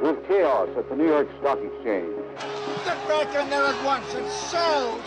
with chaos at the New York Stock Exchange. Get back in there at once and sell!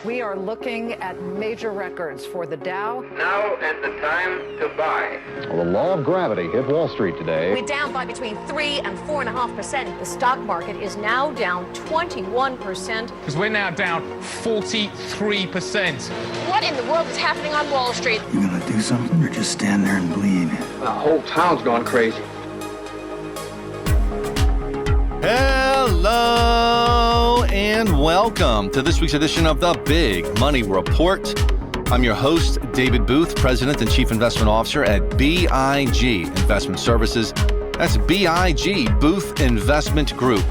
We are looking at major records for the Dow. Now is the time to buy. Well, the law of gravity hit Wall Street today. We're down by between 3 and 4.5%. The stock market is now down 21%. Because we're now down 43%. What in the world is happening on Wall Street? You gonna do something or just stand there and bleed? The whole town's gone crazy. Hello and welcome to this week's edition of the Big Money Report. I'm your host, David Booth, President and Chief Investment Officer at BIG Investment Services. That's BIG, Booth Investment Group.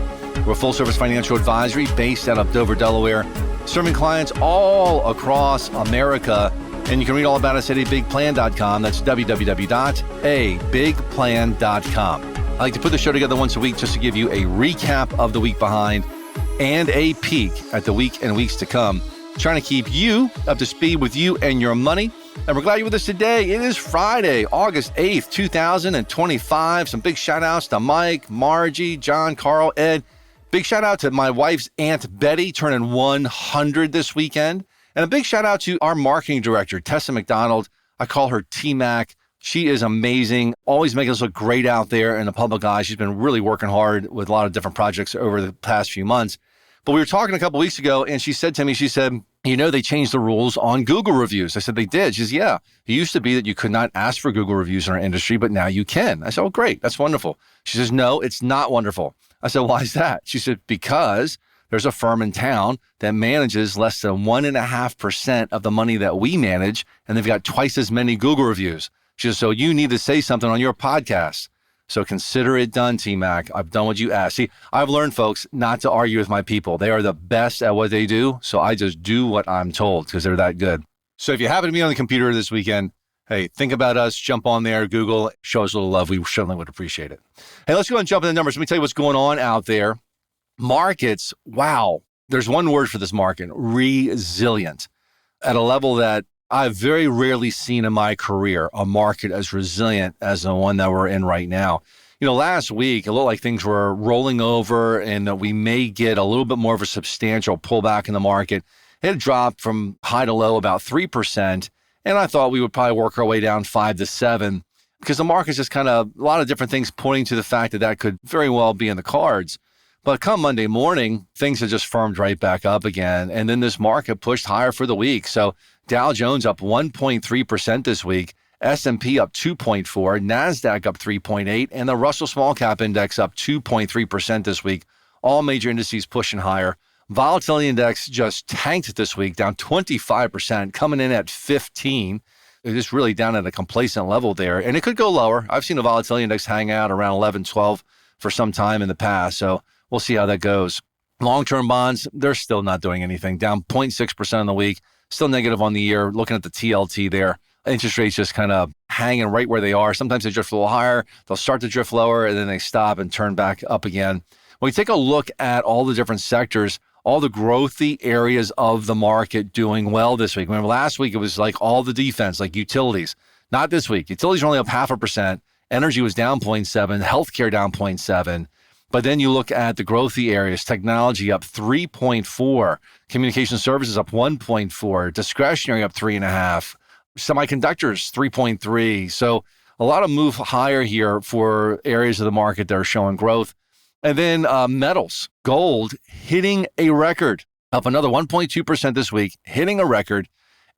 We're a full-service financial advisory based out of Dover, Delaware, serving clients all across America. And you can read all about us at abigplan.com. That's www.abigplan.com. I like to put the show together once a week just to give you a recap of the week behind and a peek at the week and weeks to come. Trying to keep you up to speed with you and your money. And we're glad you're with us today. It is Friday, August 8th, 2025. Some big shout outs to Mike, Margie, John, Carl, Ed. Big shout out to my wife's Aunt Betty turning 100 this weekend. And a big shout out to our marketing director, Tessa McDonald. I call her T-Mac. She is amazing, always making us look great out there in the public eye. She's been really working hard with a lot of different projects over the past few months. But we were talking a couple weeks ago, and she said to me, you know, they changed the rules on Google reviews. I said, they did. She says, yeah. It used to be that you could not ask for Google reviews in our industry, but now you can. I said, oh, great. That's wonderful. She says, no, it's not wonderful. I said, why is that? She said, because there's a firm in town that manages less than 1.5% of the money that we manage, and they've got twice as many Google reviews. She says, so you need to say something on your podcast. So consider it done, T-Mac. I've done what you asked. See, I've learned, folks, not to argue with my people. They are the best at what they do. So I just do what I'm told because they're that good. So if you happen to be on the computer this weekend, hey, think about us, jump on there, Google, show us a little love. We certainly would appreciate it. Hey, let's go and jump in the numbers. Let me tell you what's going on out there. Markets, wow. There's one word for this market, resilient, at a level that I've very rarely seen in my career a market as resilient as the one that we're in right now. You know, last week, it looked like things were rolling over and that we may get a little bit more of a substantial pullback in the market. It had dropped from high to low about 3%. And I thought we would probably work our way down 5 to 7 because the market's just kind of a lot of different things pointing to the fact that that could very well be in the cards. But come Monday morning, things have just firmed right back up again. And then this market pushed higher for the week. So Dow Jones up 1.3% this week, S&P up 2.4%, NASDAQ up 3.8%, and the Russell Small Cap Index up 2.3% this week. All major indices pushing higher. Volatility Index just tanked this week, down 25%, coming in at 15. It's just really down at a complacent level there. And it could go lower. I've seen the Volatility Index hang out around 11, 12 for some time in the past. So we'll see how that goes. Long-term bonds, they're still not doing anything, down 0.6% on the week, still negative on the year. Looking at the TLT there, interest rates just kind of hanging right where they are. Sometimes they drift a little higher, they'll start to drift lower, and then they stop and turn back up again. When we take a look at all the different sectors, all the growthy areas of the market doing well this week. Remember last week, it was like all the defense, like utilities. Not this week. Utilities are only up 0.5%. Energy was down 0.7%, healthcare down 0.7%. But then you look at the growthy areas, technology up 3.4%, communication services up 1.4%, discretionary up 3.5%, semiconductors 3.3%. So a lot of move higher here for areas of the market that are showing growth. And then metals, gold hitting a record, up another 1.2% this week, hitting a record.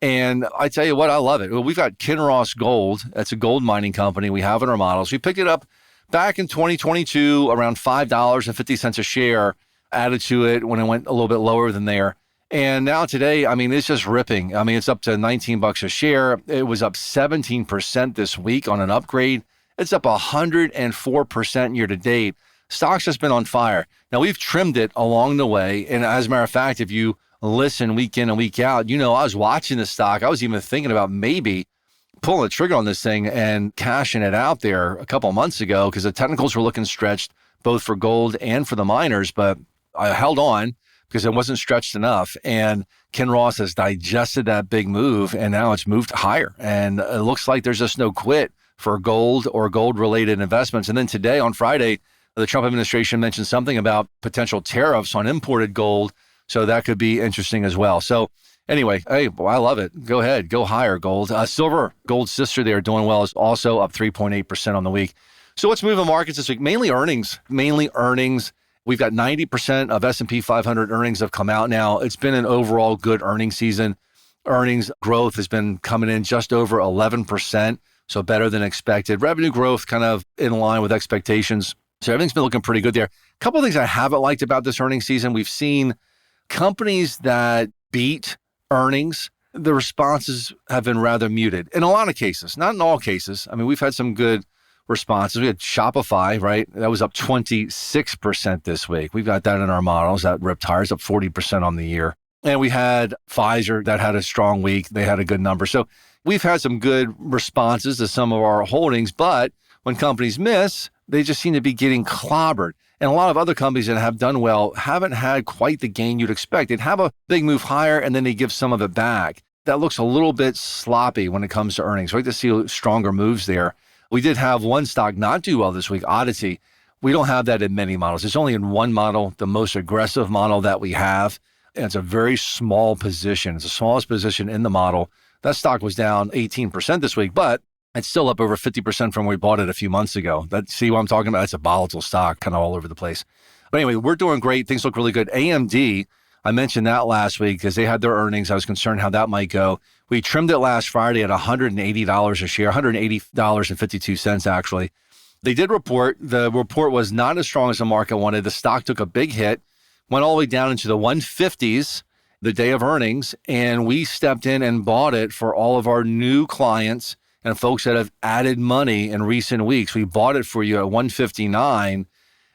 And I tell you what, I love it. Well, we've got Kinross Gold. That's a gold mining company we have in our models. We picked it up back in 2022, around $5.50 a share added to it when it went a little bit lower than there. And now today, I mean, it's just ripping. I mean, it's up to $19 a share. It was up 17% this week on an upgrade. It's up 104% year to date. Stock's just been on fire. Now, we've trimmed it along the way. And as a matter of fact, if you listen week in and week out, you know, I was watching the stock. I was even thinking about maybe pulling the trigger on this thing and cashing it out there a couple of months ago because the technicals were looking stretched both for gold and for the miners, but I held on because it wasn't stretched enough. And Kinross has digested that big move and now it's moved higher. And it looks like there's just no quit for gold or gold related investments. And then today on Friday, The Trump administration mentioned something about potential tariffs on imported gold. So that could be interesting as well. So anyway, hey, well, I love it. Go ahead. Go higher, gold. Silver, gold's sister there, doing well, is also up 3.8% on the week. So what's moving markets this week? Mainly earnings. We've got 90% of S&P 500 earnings have come out now. It's been an overall good earnings season. Earnings growth has been coming in just over 11%, so better than expected. Revenue growth kind of in line with expectations. So everything's been looking pretty good there. A couple of things I haven't liked about this earnings season. We've seen companies that beat earnings, the responses have been rather muted in a lot of cases, not in all cases. I mean, we've had some good responses. We had Shopify, right? That was up 26% this week. We've got that in our models. That ripped tires up 40% on the year. And we had Pfizer that had a strong week. They had a good number. So we've had some good responses to some of our holdings, but when companies miss, they just seem to be getting clobbered. And a lot of other companies that have done well haven't had quite the gain you'd expect. They'd have a big move higher and then they give some of it back. That looks a little bit sloppy when it comes to earnings. We like to see stronger moves there. We did have one stock not do well this week, Oddity. We don't have that in many models. It's only in one model, the most aggressive model that we have. And it's a very small position. It's the smallest position in the model. That stock was down 18% this week, but it's still up over 50% from when we bought it a few months ago. See what I'm talking about? It's a volatile stock, kind of all over the place. But anyway, we're doing great. Things look really good. AMD, I mentioned that last week because they had their earnings. I was concerned how that might go. We trimmed it last Friday at $180 a share, $180.52 actually. They did report. The report was not as strong as the market wanted. The stock took a big hit, went all the way down into the 150s the day of earnings, and we stepped in and bought it for all of our new clients and folks that have added money in recent weeks. We bought it for you at 159.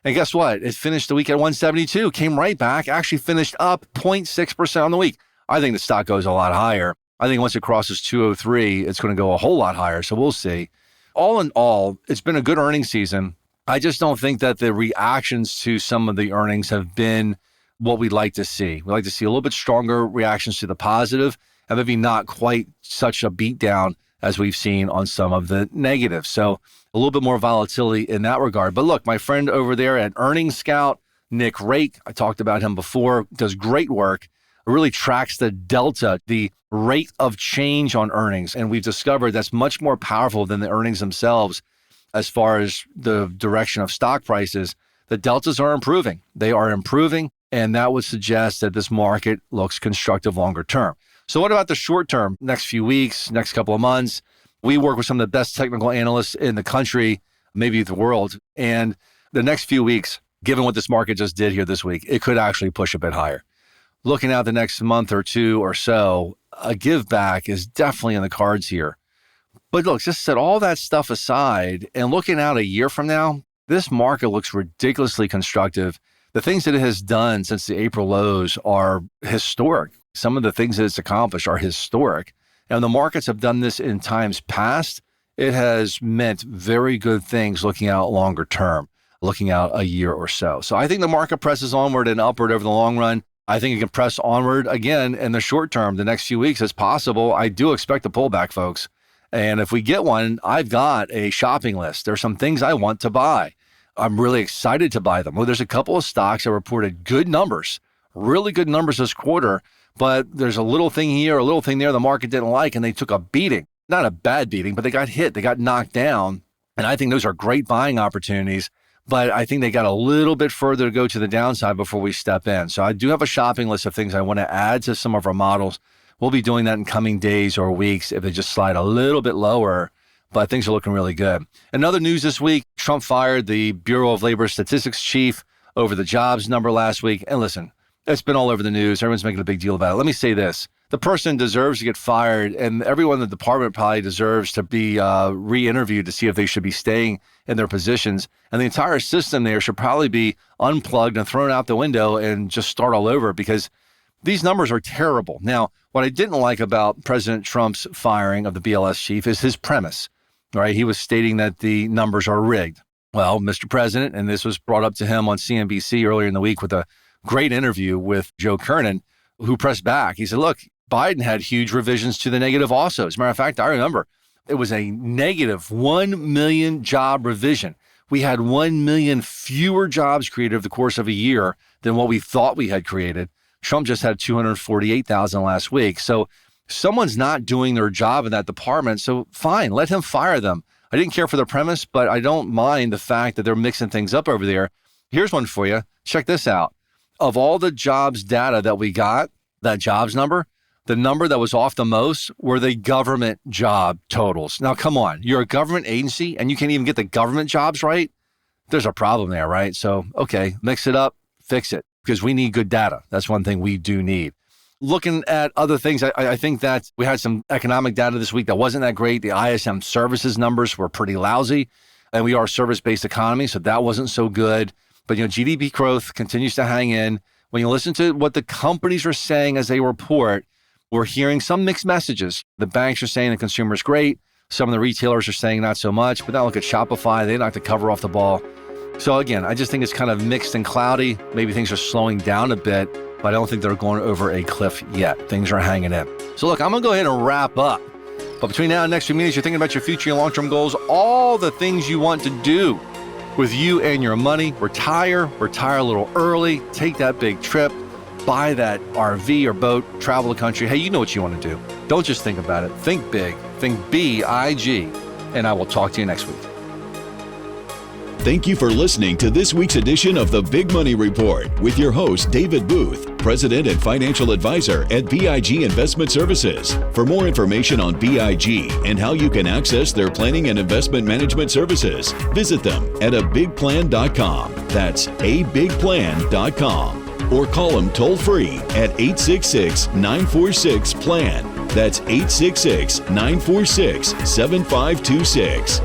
And guess what? It finished the week at 172, came right back, actually finished up 0.6% on the week. I think the stock goes a lot higher. I think once it crosses 203, it's going to go a whole lot higher. So we'll see. All in all, it's been a good earnings season. I just don't think that the reactions to some of the earnings have been what we'd like to see. We'd like to see a little bit stronger reactions to the positive and maybe not quite such a beatdown as we've seen on some of the negatives. So a little bit more volatility in that regard. But look, my friend over there at Earnings Scout, Nick Rake, I talked about him before, does great work. It really tracks the delta, the rate of change on earnings. And we've discovered that's much more powerful than the earnings themselves as far as the direction of stock prices. The deltas are improving. They are improving. And that would suggest that this market looks constructive longer term. So what about the short term, next few weeks, next couple of months? We work with some of the best technical analysts in the country, maybe the world. And the next few weeks, given what this market just did here this week, it could actually push a bit higher. Looking out the next month or two or so, a give back is definitely in the cards here. But look, just set all that stuff aside and looking out a year from now, this market looks ridiculously constructive. The things that it has done since the April lows are historic. Some of the things that it's accomplished are historic. And the markets have done this in times past. It has meant very good things looking out longer term, looking out a year or so. So I think the market presses onward and upward over the long run. I think it can press onward again in the short term, the next few weeks as possible. I do expect a pullback, folks. And if we get one, I've got a shopping list. There's some things I want to buy. I'm really excited to buy them. Well, there's a couple of stocks that reported good numbers, really good numbers this quarter, but there's a little thing here, a little thing there the market didn't like, and they took a beating. Not a bad beating, but they got hit. They got knocked down. And I think those are great buying opportunities, but I think they got a little bit further to go to the downside before we step in. So I do have a shopping list of things I want to add to some of our models. We'll be doing that in coming days or weeks if they just slide a little bit lower, but things are looking really good. Another news this week, Trump fired the Bureau of Labor Statistics chief over the jobs number last week. And listen, it's been all over the news. Everyone's making a big deal about it. Let me say this. The person deserves to get fired, and everyone in the department probably deserves to be re-interviewed to see if they should be staying in their positions. And the entire system there should probably be unplugged and thrown out the window and just start all over because these numbers are terrible. Now, what I didn't like about President Trump's firing of the BLS chief is his premise, right? He was stating that the numbers are rigged. Well, Mr. President, and this was brought up to him on CNBC earlier in the week with a great interview with Joe Kernan, who pressed back. He said, look, Biden had huge revisions to the negative also. As a matter of fact, I remember it was a negative 1 million job revision. we had 1 million fewer jobs created over the course of a year than what we thought we had created. Trump just had 248,000 last week. So someone's not doing their job in that department. So fine, let him fire them. I didn't care for the premise, but I don't mind the fact that they're mixing things up over there. Here's one for you. Check this out. Of all the jobs data that we got, that jobs number, the number that was off the most were the government job totals. Now, come on, you're a government agency and you can't even get the government jobs right? There's a problem there, right? So, okay, mix it up, fix it, because we need good data. That's one thing we do need. Looking at other things, I think that we had some economic data this week that wasn't that great. The ISM services numbers were pretty lousy, and we are a service-based economy, so that wasn't so good. But, GDP growth continues to hang in. When you listen to what the companies are saying as they report, we're hearing some mixed messages. The banks are saying the consumer's great. Some of the retailers are saying not so much. But now look at Shopify. They knocked the cover off the ball. So again, I just think it's kind of mixed and cloudy. Maybe things are slowing down a bit, but I don't think they're going over a cliff yet. Things are hanging in. So look, I'm going to go ahead and wrap up. But between now and next few minutes, you're thinking about your future and long-term goals, all the things you want to do with you and your money. Retire a little early, take that big trip, buy that RV or boat, travel the country. Hey, you know what you want to do. Don't just think about it. Think big. Think B-I-G. And I will talk to you next week. Thank you for listening to this week's edition of the Big Money Report with your host, David Booth, President and Financial Advisor at BIG Investment Services. For more information on BIG and how you can access their planning and investment management services, visit them at abigplan.com. That's abigplan.com. Or call them toll-free at 866-946-PLAN. That's 866-946-7526.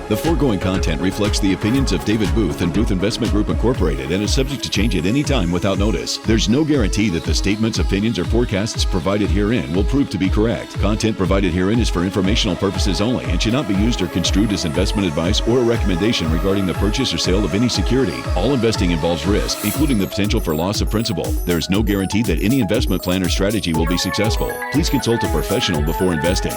The foregoing content reflects the opinions of David Booth and Booth Investment Group Incorporated and is subject to change at any time without notice. There's no guarantee that the statements, opinions, or forecasts provided herein will prove to be correct. Content provided herein is for informational purposes only and should not be used or construed as investment advice or a recommendation regarding the purchase or sale of any security. All investing involves risk, including the potential for loss of principal. There is no guarantee that any investment plan or strategy will be successful. Please consult a professional before investing.